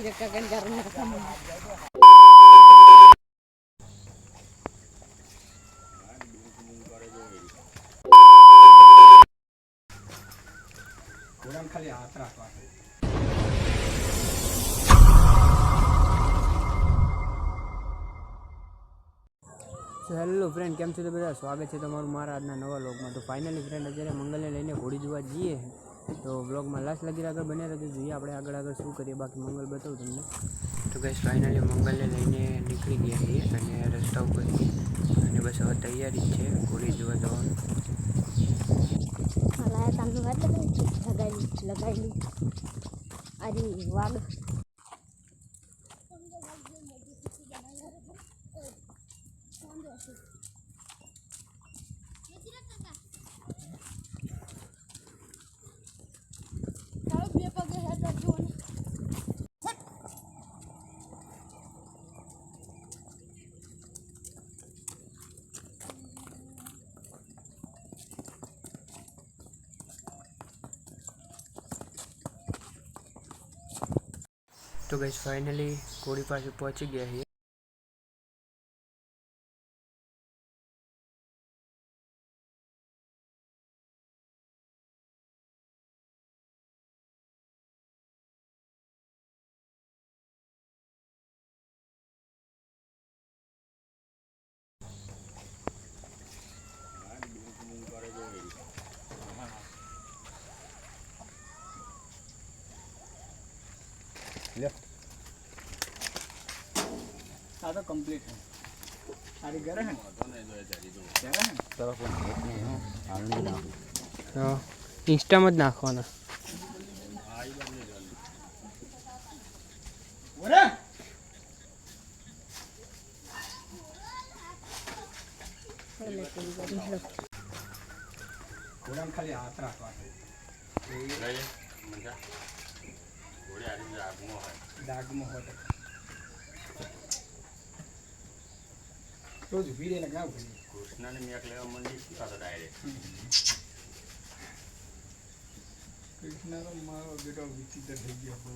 Kira-kira karena kamu. kurang kali atra apa. તો hello friend, કેમ છો તો બધા? સ્વાગત છે તમારું મારા આજના નવા વ્લોગમાં. તો ફાઇનલી ફ્રેન્ડ અત્યારે મંગલને લઈને ઘોડી જોવા જઈએ, તો વ્લોગમાં લાસ્ટ લગી આગળ બને રહેતો, જોઈએ આપણે આગળ શું કરીએ. બાકી મંગલ બતાવું તમને. તો ગાઈસ ફાઇનલી મંગલને લઈને નીકળી ગયા છીએ અને રસ્તા ઉપર અને બસ હવે તૈયારી છે ઘોડી જોવા જવાનું. લગાવેલી આજે વાગ તો ગાઈસ ફાઇનલી ઘોડી પાસે પહોંચી ગયા છીએ. આ તો કમ્પ્લીટ છે. સારી ઘરે હે ઇન્સ્ટામાં જ નાખવાના. kurang kali atra apa. દાગમાં હોય રોજ વીરે ને ગાવ કૃષ્ણને મેક લેવા મંડી સુતા ડાયરેક્ટ કૃષ્ણનો મારો બેટો વિચિત્ર થઈ ગયો બહુ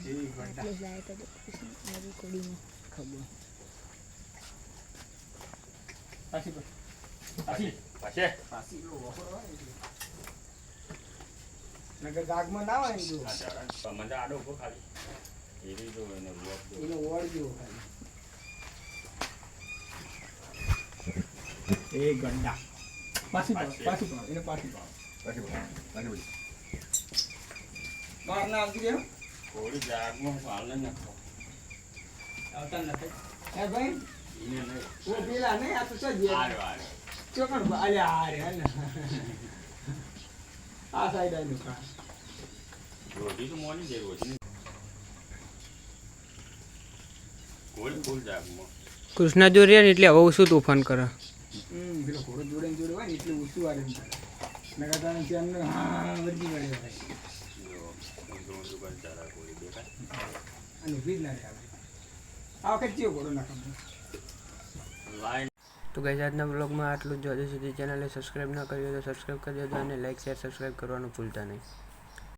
એ ગંડા એટલે જાય તો મારી કોડીમાં ખબર પાછી પાછી પાછી પાછી લો વખરો હોય નગર દાગમાં ના હોય જો આ મંડા આડો ઉભો ખાલી એરી જો એને વોડ જો ખાલી એ ગંડા પાછી પાછી એને પાછી બાર ના આવતી રહ્યો થોડી દાગમાં પાલન નાખો આવતા નથી હે ભાઈ એને નહીં ઓ પેલા નહીં આ તો સજ આરે ચોકણ અલ્યા આરે હે ને આ સાઈડ આઈ નું રોટી તો મોની દે રોટી કોલ જાગમાં કૃષ્ણ જો રહ્યા ને એટલે હવે શું તોફાન કરે. પેલો ઘોડો જોડે હોય ને એટલે ઓછું વારે નગર ત્યાંને હા વધી મળે ભાઈ અને વીજ ના આવે આ વખત કેવો ઘોડો નાખવાનો. તો ગાઈસ આજના બ્લોગમાં આટલું જ. હજુ સુધી ચેનલને સબસ્ક્રાઈબ ન કરી હોય તો સબસ્ક્રાઈબ કરી દેજો અને લાઈક શેર સબસ્ક્રાઈબ કરવાનું ભૂલતા નહીં.